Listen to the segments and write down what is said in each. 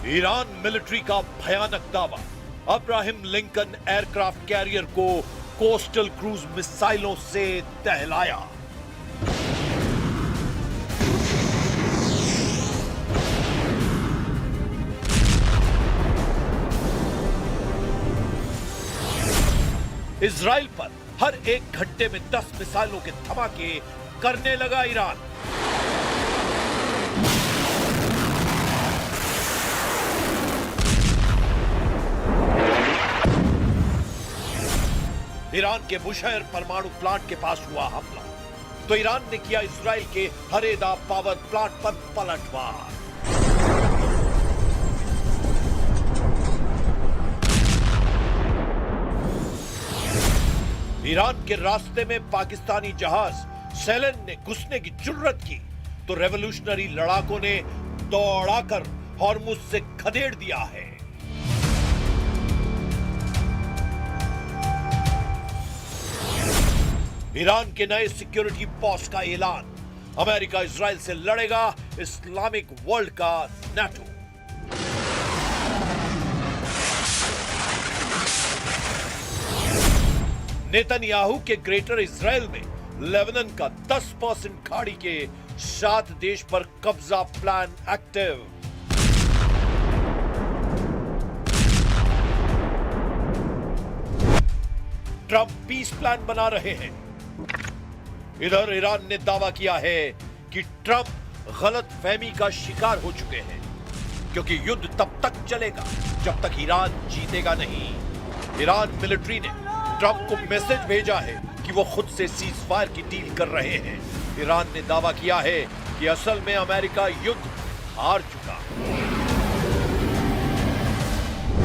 Iran military का भयानक दावा, अब्राहम लिंकन एयरक्राफ्ट कैरियर को कोस्टल क्रूज मिसाइलों से दहलाया। इजराइल पर हर एक घंटे में 10 मिसाइलों के धमाके करने लगा ईरान। ईरान के बुशहर परमाणु प्लांट के पास हुआ हमला तो ईरान ने किया इजराइल के हरेदा पावर प्लांट पर पलटवार। ईरान के रास्ते में पाकिस्तानी जहाज सेलन ने घुसने की जुर्रत की तो रेवोल्यूशनरी लड़ाकों ने दौड़ाकर हॉर्मुज से खदेड़ दिया है। ईरान के नए सिक्योरिटी बॉस का ऐलान, अमेरिका इजराइल से लड़ेगा इस्लामिक वर्ल्ड का नाटो। नेतन्याहू के ग्रेटर इजराइल में लेबनान का 10% खाड़ी के 7 देश पर कब्जा plan active. Trump peace plan बना रहे हैं। इधर ईरान ने दावा किया है कि ट्रंप गलत फहमी का शिकार हो चुके हैं, क्योंकि युद्ध तब तक चलेगा जब तक ईरान जीतेगा नहीं। ईरान मिलिट्री ने ट्रंप को मैसेज भेजा है कि वो खुद से सीज फायर की डील कर रहे हैं। ईरान ने दावा किया है कि असल में अमेरिका युद्ध हार चुका।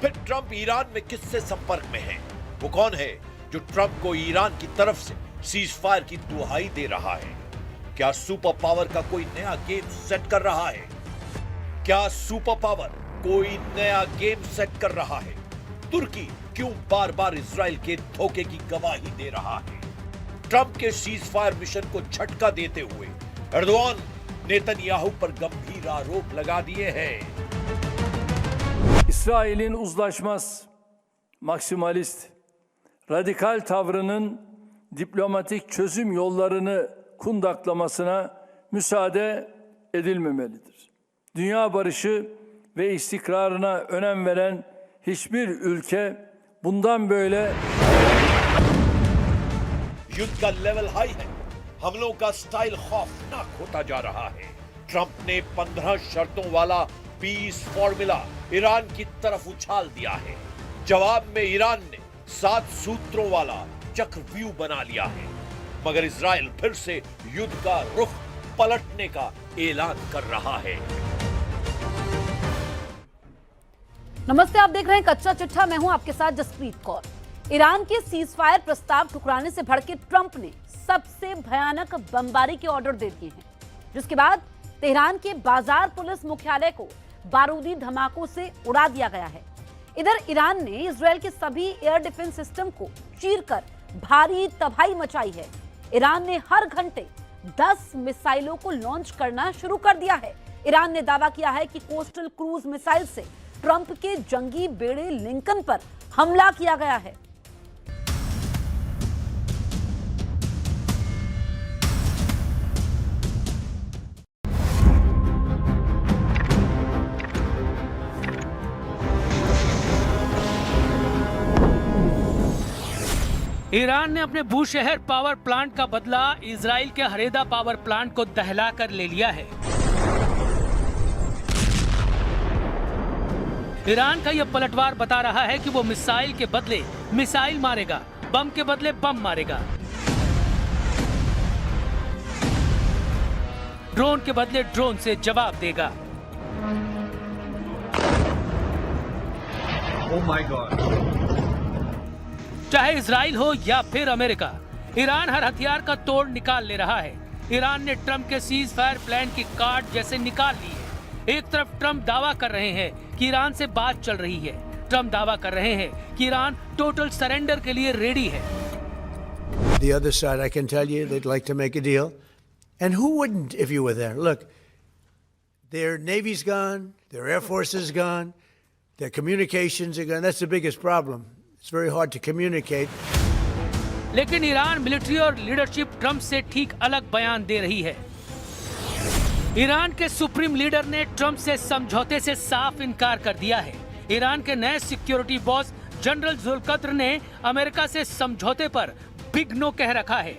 फिर ट्रंप ईरान में किससे संपर्क में है? वो कौन है जो ट्रंप को ईरान की तरफ से सीज फायर की दुहाई दे रहा है? क्या सुपर पावर का कोई नया गेम सेट कर रहा है? क्या सुपर पावर कोई नया गेम सेट कर रहा है? तुर्की क्यों बार बार इजराइल के धोखे की गवाही दे रहा है? ट्रंप के सीज फायर मिशन को झटका देते हुए एर्दोआन नेतन्याहू पर गंभीर आरोप लगा दिए हैं। İsrail'in uzlaşmaz, maksimalist, radikal tavrının diplomatik çözüm yollarını kundaklamasına müsaade edilmemelidir. Dünya barışı ve istikrarına önem veren hiçbir ülke bundan böyle युद्ध का लेवल हाई है, हमलों का स्टाइल खौफनाक होता जा रहा है। ट्रंप ने 15 शर्तों वाला पीस फॉर्मूला ईरान की तरफ उछाल दिया है। जवाब में ईरान ने 7 सूत्रों वाला चक्रव्यूह बना लिया है, मगर इजराइल फिर से युद्ध का रुख पलटने का ऐलान कर रहा है। नमस्ते, आप देख रहे हैं कच्चा चिट्ठा। मैं हूं आपके साथ जसप्रीत कौर। ईरान के सीज फायर प्रस्ताव ठुकराने से भड़के ट्रंप ने सबसे भयानक बमबारी के ऑर्डर दे दिए हैं, जिसके बाद तेहरान के बाजार पुलिस मुख्यालय को बारूदी धमाकों से उड़ा दिया गया है। इधर ईरान ने इजराइल के सभी एयर डिफेंस सिस्टम को चीरकर भारी तबाही मचाई है। ईरान ने हर घंटे 10 मिसाइलों को लॉन्च करना शुरू कर दिया है। ईरान ने दावा किया है कि कोस्टल क्रूज मिसाइल से ट्रंप के जंगी बेड़े लिंकन पर हमला किया गया है। ईरान ने अपने बूशहर पावर प्लांट का बदला इजराइल के हरेदा पावर प्लांट को दहला कर ले लिया है। ईरान का यह पलटवार बता रहा है कि वो मिसाइल के बदले मिसाइल मारेगा, बम के बदले बम मारेगा, ड्रोन के बदले ड्रोन से जवाब देगा। Oh my God! चाहे इजराइल हो या फिर अमेरिका, ईरान हर हथियार का तोड़ निकाल ले रहा है। ईरान ने ट्रंप के सीज फायर प्लान की कार्ड जैसे निकाल ली है। एक तरफ ट्रंप दावा कर रहे हैं कि ईरान से बात चल रही है, ट्रम्प दावा कर रहे हैं कि ईरान टोटल सरेंडर के लिए रेडी है। The other side, I can tell you, they'd like to make a deal. And who wouldn't if you were there? Look, their Navy's gone, their Air Force is gone, their communications are gone. That's the biggest problem. It's very hard to communicate. लेकिन Iran military और leadership Trump से ठीक अलग बयान दे रही है। Iran के supreme leader ने ट्रम्प से समझौते से साफ इनकार कर दिया है। ईरान के नए सिक्योरिटी बॉस जनरल जुल्कद्र ने अमेरिका से समझौते पर बिग नो कह रखा है।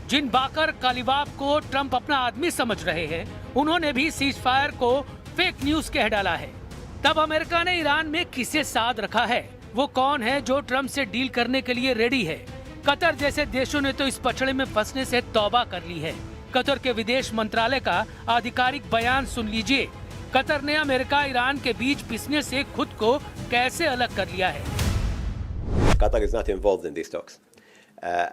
जिन बाकर कालिबाफ को ट्रम्प अपना आदमी समझ रहे हैं, उन्होंने भी सीज फायर को फेक न्यूज कह डाला है। तब अमेरिका ने ईरान में किसे साथ रखा है? वो कौन है जो ट्रम्प से डील करने के लिए रेडी है? कतर जैसे देशों ने तो इस पचड़े में फंसने से तौबा कर ली है। कतर के विदेश मंत्रालय का आधिकारिक बयान सुन लीजिए। कतर ने अमेरिका ईरान के बीच पिसने से खुद को कैसे अलग कर लिया है। Qatar is not involved in these talks.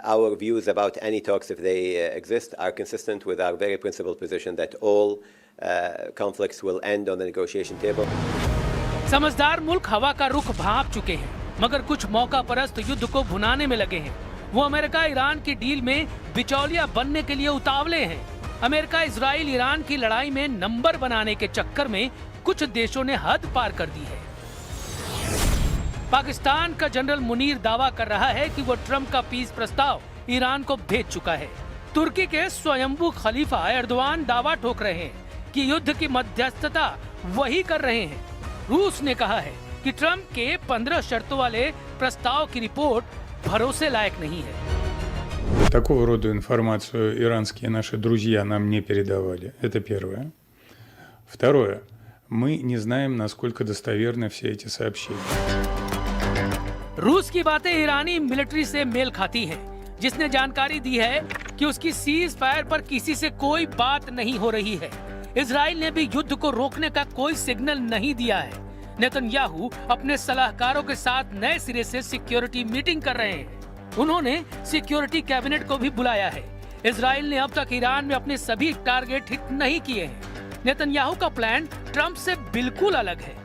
Our views about any talks, if they exist, are consistent with our very principled position that all conflicts will end on the negotiation table. समझदार मुल्क हवा का रुख भांप चुके हैं, मगर कुछ मौका परस्त युद्ध को भुनाने में लगे हैं। वो अमेरिका ईरान की डील में बिचौलिया बनने के लिए उतावले हैं। अमेरिका इजराइल ईरान की लड़ाई में नंबर बनाने के चक्कर में कुछ देशों ने हद पार कर दी है। पाकिस्तान का जनरल मुनीर दावा कर रहा है कि वो ट्रम्प का पीस प्रस्ताव ईरान को भेज चुका है। तुर्की के स्वयंभू खलीफा एर्दोआन दावा ठोक रहे हैं कि युद्ध की मध्यस्थता वही कर रहे हैं। रूस ने कहा है कि ट्रम्प के 15 शर्तों वाले प्रस्ताव की रिपोर्ट भरोसे लायक नहीं है। Такого рода информацию иранские наши друзья нам не передавали. Это первое. Второе. Мы не знаем, насколько достоверны все эти сообщения. रूस की बातें ईरानी मिलिट्री से मेल खाती हैं, जिसने जानकारी दी है कि उसकी सीज फायर पर किसी से कोई बात नहीं हो रही है। इजराइल ने भी युद्ध को रोकने का कोई सिग्नल नहीं दिया है। नेतन्याहू अपने सलाहकारों के साथ नए सिरे से सिक्योरिटी मीटिंग कर रहे हैं। उन्होंने सिक्योरिटी कैबिनेट को भी बुलाया है। इजराइल ने अब तक ईरान में अपने सभी टारगेट हिट नहीं किए हैं। नेतन्याहू का प्लान ट्रम्प से बिल्कुल अलग है।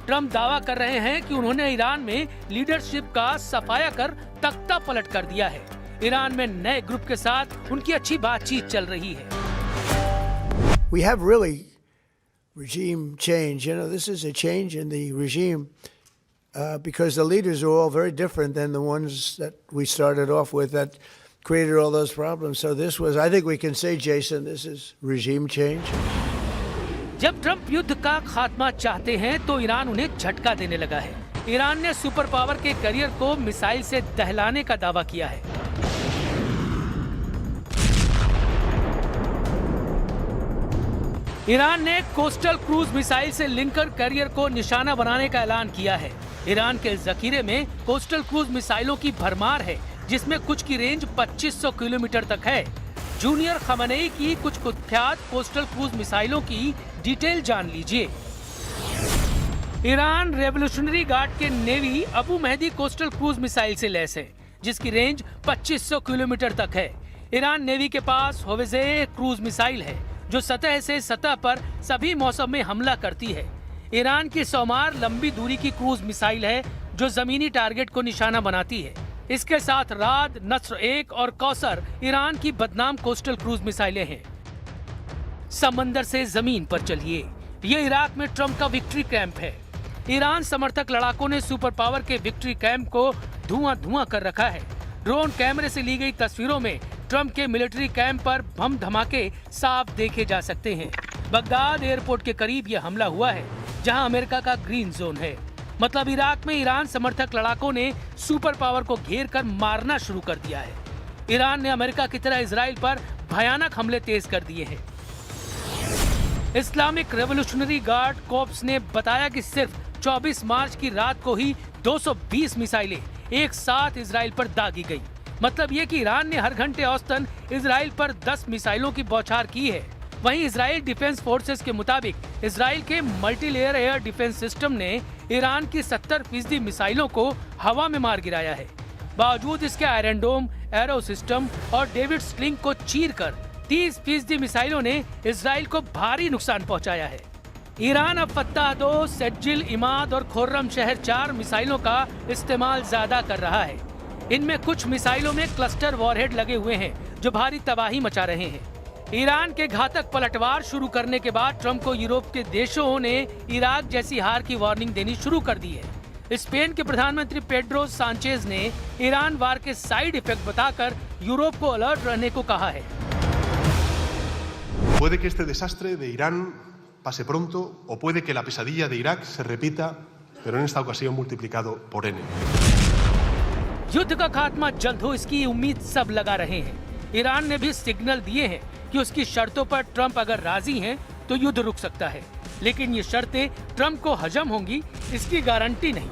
ट्रम्प दावा कर रहे हैं कि उन्होंने ईरान में लीडरशिप का सफाया कर तख्ता पलट कर दिया है। ईरान में नए ग्रुप के साथ उनकी अच्छी बातचीत चल रही है। We have really regime change. You know, this is a change in the regime because the leaders are all very different than the ones that we started off with that created all those problems. So this was, I think we can say, Jason, this is regime change. जब Trump युद्ध का खात्मा चाहते हैं तो Iran उन्हें झटका देने लगा है। ईरान ने सुपर पावर के करियर को मिसाइल से दहलाने का दावा किया है। ईरान ने कोस्टल क्रूज मिसाइल से लिंकर करियर को निशाना बनाने का ऐलान किया है। ईरान के जखीरे में कोस्टल क्रूज मिसाइलों की भरमार है, जिसमें कुछ की रेंज 2500 किलोमीटर तक है। जूनियर खमनेई की कुछ कुख्यात कोस्टल क्रूज मिसाइलों की डिटेल जान लीजिए। ईरान रेवोल्यूशनरी गार्ड के navy Abu Mehdi coastal cruise missile से लैस है, जिसकी रेंज 2500 किलोमीटर तक है। ईरान नेवी के पास होवेजे क्रूज मिसाइल है, जो सतह से सतह पर सभी मौसम में हमला करती है। ईरान की सोमार लंबी दूरी की क्रूज मिसाइल है, जो जमीनी टारगेट को निशाना बनाती है। इसके साथ राद, नस्र 1 और कौसर ईरान की बदनाम कोस्टल क्रूज मिसाइलें हैं। समंदर से जमीन पर चलिए, ये इराक में ट्रम्प का विक्ट्री कैंप है। ईरान समर्थक लड़ाकों ने सुपर पावर के विक्ट्री कैंप को धुआं कर रखा है। ड्रोन कैमरे से ली गई तस्वीरों में ट्रम्प के मिलिट्री कैंप पर बम धमाके साफ देखे जा सकते हैं। बगदाद एयरपोर्ट के करीब यह हमला हुआ है, जहां अमेरिका का ग्रीन जोन है। मतलब इराक में ईरान समर्थक लड़ाकों ने सुपर पावर को घेर कर मारना शुरू कर दिया है। ईरान ने अमेरिका की तरह इजराइल पर भयानक हमले तेज कर दिए हैं। इस्लामिक रेवोल्यूशनरी गार्ड कोर्प्स ने बताया कि सिर्फ 24 मार्च की रात को ही 220 मिसाइलें एक साथ इजराइल पर दागी गई। मतलब ये कि ईरान ने हर घंटे औसतन इजराइल पर 10 मिसाइलों की बौछार की है। वहीं इजराइल डिफेंस फोर्सेस के मुताबिक इजराइल के मल्टीलेयर एयर डिफेंस सिस्टम ने ईरान की 70% मिसाइलों को हवा में मार गिराया है। बावजूद इसके आयरन डोम, एरो सिस्टम और डेविड स्लिंग को चीरकर 30% मिसाइलों ने इजराइल को भारी नुकसान पहुंचाया है। ईरान अब फत्ताह 2, सेज्जिल, इमाद और खुर्रम शहर 4 मिसाइलों का इस्तेमाल ज्यादा कर रहा है। इनमें कुछ मिसाइलों में क्लस्टर वॉरहेड लगे हुए हैं जो भारी तबाही मचा रहे हैं। ईरान के घातक पलटवार शुरू करने के बाद ट्रंप को यूरोप के देशों ने इराक जैसी हार की वार्निंग देनी शुरू कर दी है। स्पेन के प्रधानमंत्री पेड्रो सांचेज ने ईरान वार के साइड इफेक्ट बताकर यूरोप को अलर्ट रहने को कहा है। Puede que este desastre de Irán pase pronto o puede que la pesadilla de Irak se repita, pero en esta ocasión multiplicado por n. युद्ध का खात्मा जल्द हो, इसकी उम्मीद सब लगा रहे हैं। ईरान ने भी सिग्नल दिए हैं कि उसकी शर्तों पर ट्रंप अगर राजी हैं तो युद्ध रुक सकता है, लेकिन ये शर्तें ट्रंप को हजम होंगी इसकी गारंटी नहीं।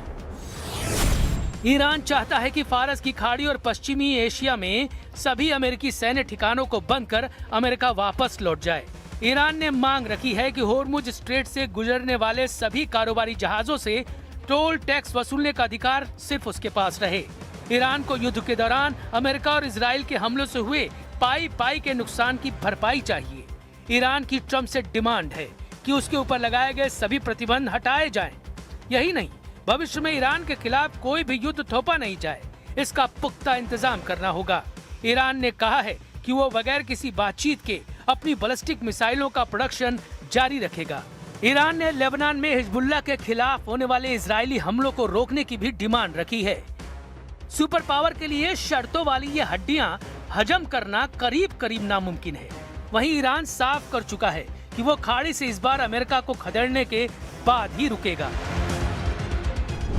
ईरान चाहता है कि फारस की खाड़ी और पश्चिमी एशिया में सभी अमेरिकी सैन्य ठिकानों को बंद कर अमेरिका वापस लौट जाए। ईरान ने मांग रखी है कि होर्मुज स्ट्रेट से गुजरने वाले सभी कारोबारी जहाजों से टोल टैक्स वसूलने का अधिकार सिर्फ उसके पास रहे। ईरान को युद्ध के दौरान अमेरिका और इजराइल के हमलों से हुए पाई के नुकसान की भरपाई चाहिए। ईरान की ट्रंप से डिमांड है कि उसके ऊपर लगाए गए सभी प्रतिबंध हटाए जाएं। यही नहीं, भविष्य में ईरान के खिलाफ कोई भी युद्ध थोपा नहीं जाए, इसका पुख्ता इंतजाम करना होगा। ईरान ने कहा है कि वो बगैर किसी बातचीत के अपनी बैलिस्टिक मिसाइलों का प्रोडक्शन जारी रखेगा। ईरान ने लेबनान में हिजबुल्लाह के खिलाफ होने वाले इजरायली हमलों को रोकने की भी डिमांड रखी है। सुपर पावर के लिए शर्तों वाली ये हड्डियां हजम करना करीब करीब नामुमकिन है। वहीं ईरान साफ कर चुका है कि वो खाड़ी से इस बार अमेरिका को खदेड़ने के बाद ही रुकेगा।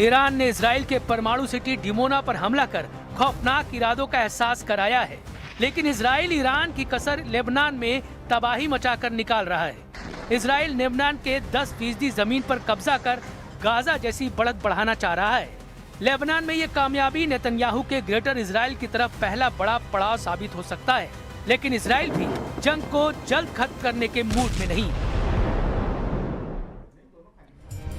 ईरान ने इजराइल के परमाणु सिटी डिमोना पर हमला कर खौफनाक इरादों का एहसास कराया है, लेकिन इजराइल ईरान की कसर लेबनान में तबाही मचाकर निकाल रहा है। इजराइल लेबनान के 10% जमीन पर कब्जा कर गाजा जैसी बढ़त बढ़ाना चाह रहा है। लेबनान में ये कामयाबी नेतन्याहू के ग्रेटर इजराइल की तरफ पहला बड़ा पड़ाव साबित हो सकता है, लेकिन इजराइल भी जंग को जल्द खत्म करने के मूड में नहीं।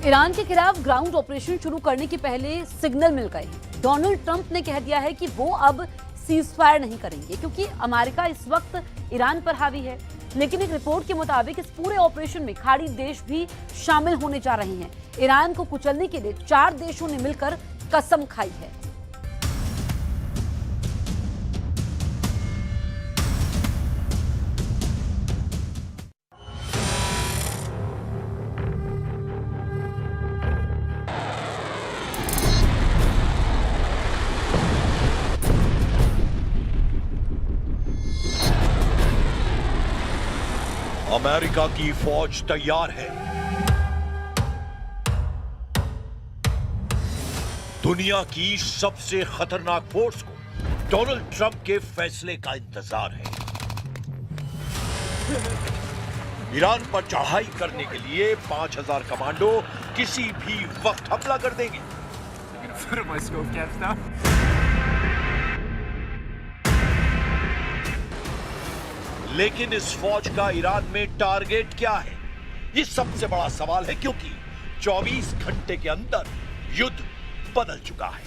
ईरान के खिलाफ ग्राउंड ऑपरेशन शुरू करने के पहले सिग्नल मिल गए हैं। डोनाल्ड ट्रंप ने कह दिया है कि वो अब सीजफायर नहीं करेंगे क्योंकि अमेरिका इस वक्त ईरान पर हावी है। लेकिन एक रिपोर्ट के मुताबिक इस पूरे ऑपरेशन में खाड़ी देश भी शामिल होने जा रहे हैं। ईरान को कुचलने के लिए 4 देशों ने मिलकर कसम खाई है। अमेरिका की फौज तैयार है। दुनिया की सबसे खतरनाक फोर्स को डोनाल्ड ट्रंप के फैसले का इंतजार है। ईरान पर चढ़ाई करने के लिए 5000 कमांडो किसी भी वक्त हमला कर देंगे। लेकिन इस फौज का ईरान में टारगेट क्या है, ये सबसे बड़ा सवाल है, क्योंकि 24 घंटे के अंदर युद्ध बदल चुका है।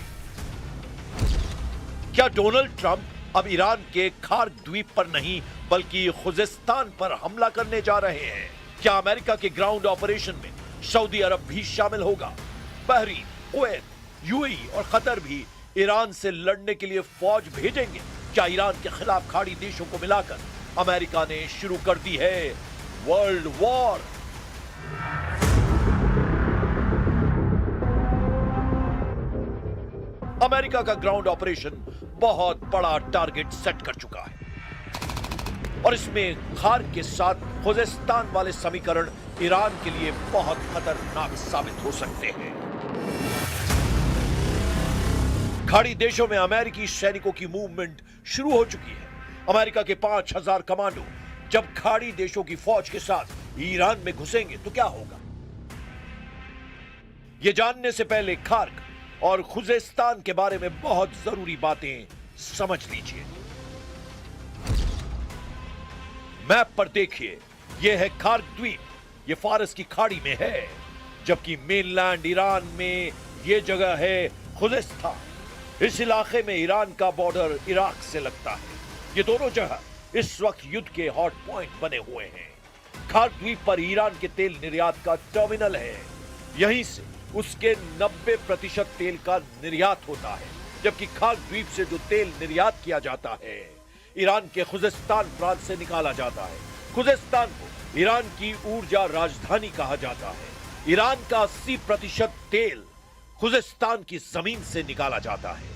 क्या डोनाल्ड ट्रंप अब ईरान के खार्क द्वीप पर नहीं बल्कि खुजेस्तान पर हमला करने जा रहे हैं? क्या अमेरिका के ग्राउंड ऑपरेशन में सऊदी अरब भी शामिल होगा? बहरीन, कुवैत, यूएई और कतर भी ईरान से लड़ने के लिए फौज भेजेंगे? क्या ईरान के खिलाफ खाड़ी देशों को मिलाकर अमेरिका ने शुरू कर दी है वर्ल्ड वॉर? अमेरिका का ग्राउंड ऑपरेशन बहुत बड़ा टारगेट सेट कर चुका है और इसमें खार्क के साथ खुजेस्तान वाले समीकरण ईरान के लिए बहुत खतरनाक साबित हो सकते हैं। खाड़ी देशों में अमेरिकी सैनिकों की मूवमेंट शुरू हो चुकी है। अमेरिका के 5000 कमांडो जब खाड़ी देशों की फौज के साथ ईरान में घुसेंगे तो क्या होगा? यह जानने से पहले खार्क और खुजेस्तान के बारे में बहुत जरूरी बातें समझ लीजिए। मैप पर देखिए, यह है खार्क द्वीप, यह फारस की खाड़ी में है। जबकि मेनलैंड ईरान में ये जगह है खुजेस्तान। इस इलाके में ईरान का बॉर्डर इराक से लगता है। ये दोनों जगह इस वक्त युद्ध के हॉट पॉइंट बने हुए हैं। खार द्वीप पर ईरान के तेल निर्यात का टर्मिनल है। यहीं से उसके 90% तेल का निर्यात होता है, जबकि खार द्वीप से जो तेल निर्यात किया जाता है ईरान के खुजेस्तान प्रांत से निकाला जाता है। खुजेस्तान को ईरान की ऊर्जा राजधानी कहा जाता है। ईरान का 80% तेल खुजेस्तान की जमीन से निकाला जाता है।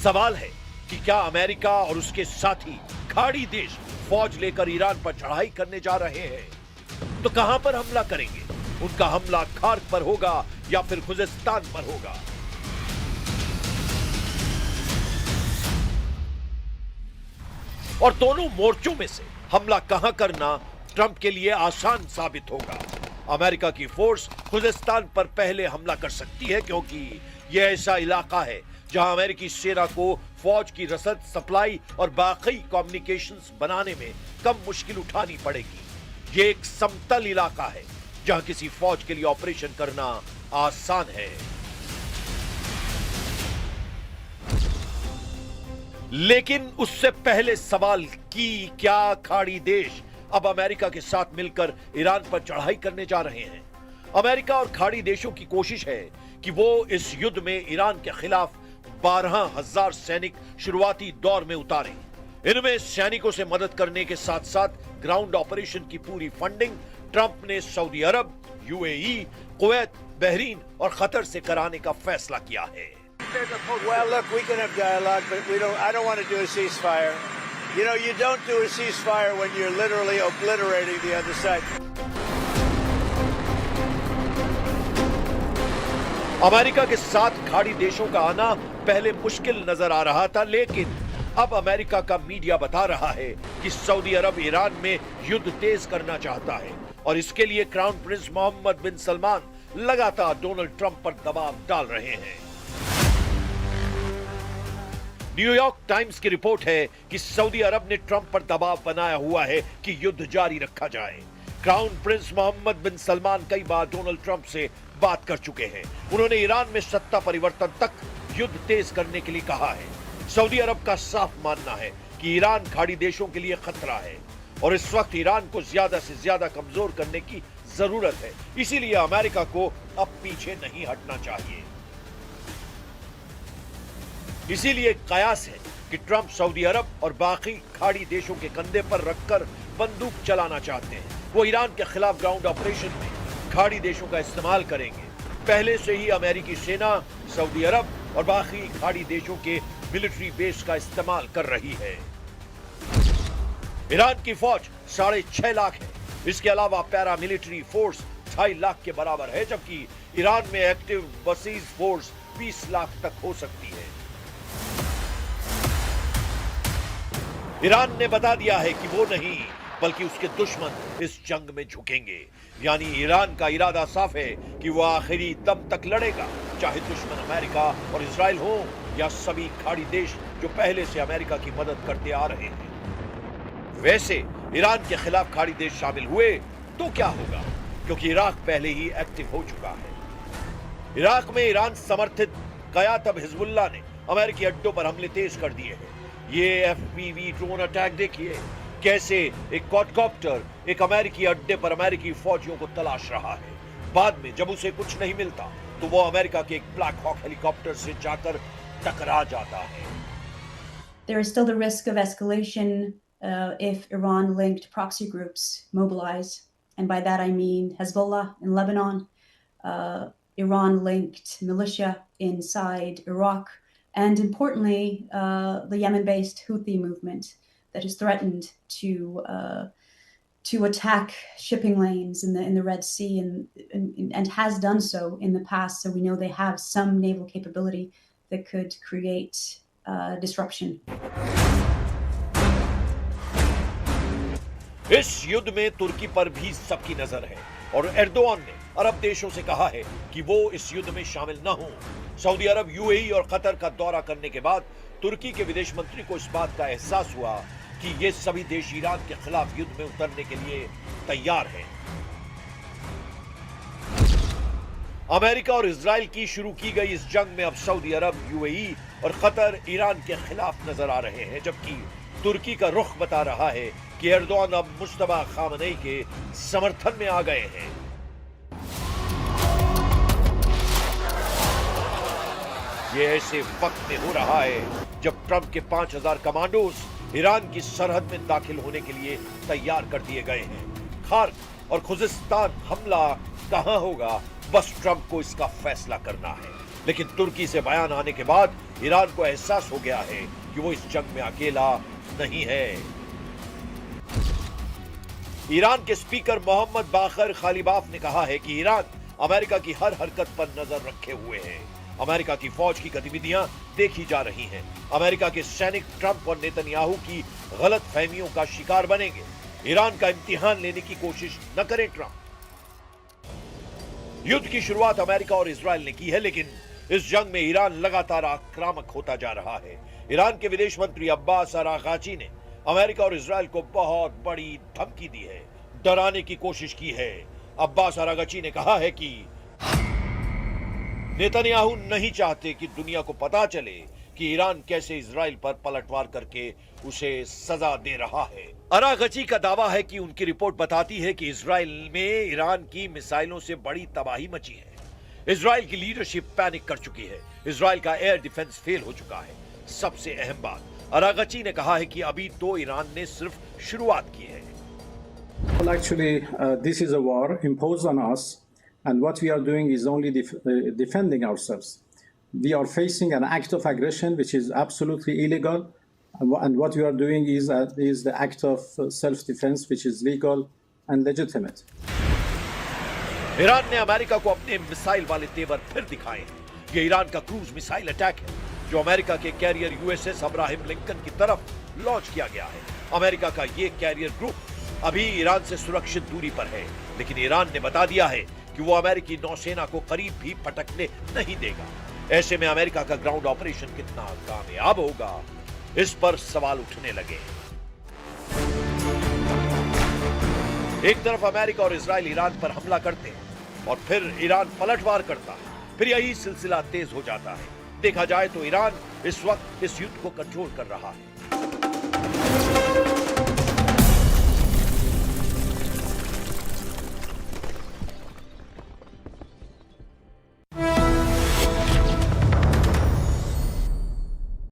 सवाल है कि क्या अमेरिका और उसके साथी खाड़ी देश फौज लेकर ईरान पर चढ़ाई करने जा रहे हैं? तो कहां पर हमला करेंगे? उनका हमला खार्क पर होगा या फिर खुजेस्तान पर होगा? और दोनों मोर्चों में से हमला कहां करना ट्रंप के लिए आसान साबित होगा। अमेरिका की फोर्स खुजेस्तान पर पहले हमला कर सकती है, क्योंकि यह ऐसा इलाका है जहां अमेरिकी सेना को फौज की रसद, सप्लाई और बाकी कम्युनिकेशंस बनाने में कम मुश्किल उठानी पड़ेगी। यह एक समतल इलाका है जहां किसी फौज के लिए ऑपरेशन करना आसान है। लेकिन उससे पहले सवाल कि क्या खाड़ी देश अब अमेरिका के साथ मिलकर ईरान पर चढ़ाई करने जा रहे हैं? अमेरिका और खाड़ी देशों की कोशिश है कि वो इस युद्ध में ईरान के खिलाफ 12,000 सैनिक शुरुआती दौर में उतारें। इनमें सैनिकों से मदद करने के साथ साथ ग्राउंड ऑपरेशन की पूरी फंडिंग ट्रंप ने सऊदी अरब, यूएई, कुवैत, बहरीन और कतर से कराने का फैसला किया है। Well, look, we can have dialogue, but I don't want to do a ceasefire. You know, you don't do a ceasefire when you're literally obliterating the other side. America के साथ खाड़ी देशों का आना पहले मुश्किल नजर आ रहा था, लेकिन अब अमेरिका का मीडिया बता रहा है कि सऊदी अरब ईरान में युद्ध तेज करना चाहता है और इसके लिए क्राउन प्रिंस मोहम्मद बिन सलमान लगातार डोनाल्ड ट्रंप पर दबाव डाल रहे हैं। न्यूयॉर्क टाइम्स की रिपोर्ट है कि सऊदी अरब ने ट्रंप पर दबाव बनाया हुआ है कि युद्ध जारी रखा जाए। क्राउन प्रिंस मोहम्मद बिन सलमान कई बार डोनाल्ड ट्रंप से बात कर चुके हैं। उन्होंने ईरान में सत्ता परिवर्तन तक युद्ध तेज करने के लिए कहा है। सऊदी अरब का साफ मानना है कि ईरान खाड़ी देशों के लिए खतरा है और इस वक्त ईरान को ज्यादा से ज्यादा कमजोर करने की जरूरत है। इसीलिए अमेरिका को अब पीछे नहीं हटना चाहिए। इसीलिए कयास है कि ट्रंप सऊदी अरब और बाकी खाड़ी देशों के कंधे पर रखकर बंदूक चलाना चाहते हैं। वो ईरान के खिलाफ ग्राउंड ऑपरेशन में खाड़ी देशों का इस्तेमाल करेंगे। पहले से ही अमेरिकी सेना सऊदी अरब और बाकी खाड़ी देशों के मिलिट्री बेस का इस्तेमाल कर रही है। ईरान की फौज 6.5 लाख है। इसके अलावा पैरा मिलिट्री फोर्स 2.5 लाख के बराबर है, जबकि ईरान में एक्टिव बसीज फोर्स 20 लाख तक हो सकती है। ईरान ने बता दिया है कि वो नहीं बल्कि उसके दुश्मन इस जंग में झुकेंगे। यानी ईरान का इरादा साफ है कि वो आखिरी दम तक लड़ेगा, चाहे दुश्मन अमेरिका और इजराइल हो या सभी खाड़ी देश जो पहले से अमेरिका की मदद करते आ रहे हैं। वैसे ईरान के खिलाफ खाड़ी देश शामिल हुए तो क्या होगा, क्योंकि इराक पहले ही एक्टिव हो चुका है। इराक में ईरान समर्थित कयातब हिजबुल्लाह ने अमेरिकी अड्डों पर हमले तेज कर दिए हैं। ये एफपीवी ड्रोन अटैक देखिए, कैसे एक क्वाडकॉप्टर एक अमेरिकी अड्डे पर अमेरिकी फौजियों को तलाश रहा है। बाद में जब उसे कुछ नहीं मिलता तो वो अमेरिका के एक ब्लैक हॉक हेलीकॉप्टर से जाकर टकरा जाता है। There is still the risk of escalation if Iran-linked proxy groups mobilize, and by that I mean Hezbollah in Lebanon, Iran-linked militia inside Iraq, and importantly, the Yemen-based Houthi movement that has threatened to attack shipping lanes in the Red Sea and has done so in the past. So we know they have some naval capability that could create disruption. इस युद्ध में तुर्की पर भी सबकी नजर है और Erdogan ने अरब देशों से कहा है कि वो इस युद्ध में शामिल न हों। सऊदी अरब, यूएई और कतर का दौरा करने के बाद तुर्की के विदेश मंत्री को इस बात का एहसास हुआ जबकि ये सभी देश ईरान के खिलाफ युद्ध में उतरने के लिए तैयार हैं। अमेरिका और इजराइल की शुरू की गई इस जंग में अब सऊदी अरब, यूएई और कतर ईरान के खिलाफ नजर आ रहे हैं, जबकि तुर्की का रुख बता रहा है कि एर्दोआन अब मुस्तफा खामनेई के समर्थन में आ गए हैं। ये ऐसे वक्त में हो रहा है जब ट्रंप के 5000 कमांडोज ईरान की सरहद में दाखिल होने के लिए तैयार कर दिए गए हैं। खार्क और खुजिस्तान हमला कहां होगा, बस ट्रंप को इसका फैसला करना है। लेकिन तुर्की से बयान आने के बाद ईरान को एहसास हो गया है कि वो इस जंग में अकेला नहीं है। ईरान के स्पीकर मोहम्मद बाकर खालिबाफ ने कहा है कि ईरान अमेरिका की हर हरकत पर नजर रखे हुए है। अमेरिका की फौज की गतिविधियां देखी जा रही हैं। अमेरिका के सैनिक ट्रंप और नेतन्याहू की गलत फहमियों का शिकार बनेंगे। ईरान का इम्तिहान लेने की कोशिश न करें ट्रंप। युद्ध की शुरुआत अमेरिका और इजराइल ने की है, लेकिन इस जंग में ईरान लगातार आक्रामक होता जा रहा है। ईरान के विदेश मंत्री अब्बास अरागाची ने अमेरिका और इजराइल को बहुत बड़ी धमकी दी है, डराने की कोशिश की है। अब्बास अरागाची ने कहा है कि नेतन्याहू नहीं चाहते कि दुनिया को पता चले कि ईरान कैसे इजराइल पर पलटवार करके उसे सजा दे रहा है। अरागची का दावा है कि उनकी रिपोर्ट बताती है कि इजराइल में ईरान की मिसाइलों से बड़ी तबाही मची है। इजराइल की लीडरशिप पैनिक कर चुकी है। इजराइल का एयर डिफेंस फेल हो चुका है। सबसे अहम बात, अरागची ने कहा है कि अभी तो ईरान ने सिर्फ शुरुआत की है। Well, actually, this is a war imposed on us, and what we are doing is only defending ourselves. We are facing an act of aggression which is absolutely illegal, and what we are doing is the act of self-defense which is legal and legitimate. Iran ने America को अपने missile वाले तेवर फिर दिखाए हैं। ये Iran का क्रूज मिसाइल अटैक है जो अमेरिका के कैरियर यूएसएस अब्राहम लिंकन की तरफ लॉन्च किया गया है। अमेरिका का ये कैरियर ग्रुप अभी ईरान से सुरक्षित दूरी पर है, लेकिन ईरान ने बता दिया है कि वो अमेरिकी नौसेना को करीब भी पटकने नहीं देगा। ऐसे में अमेरिका का ग्राउंड ऑपरेशन कितना कामयाब होगा, इस पर सवाल उठने लगे। एक तरफ अमेरिका और इजराइल ईरान पर हमला करते हैं और फिर ईरान पलटवार करता है, फिर यही सिलसिला तेज हो जाता है। देखा जाए तो ईरान इस वक्त इस युद्ध को कंट्रोल कर रहा है।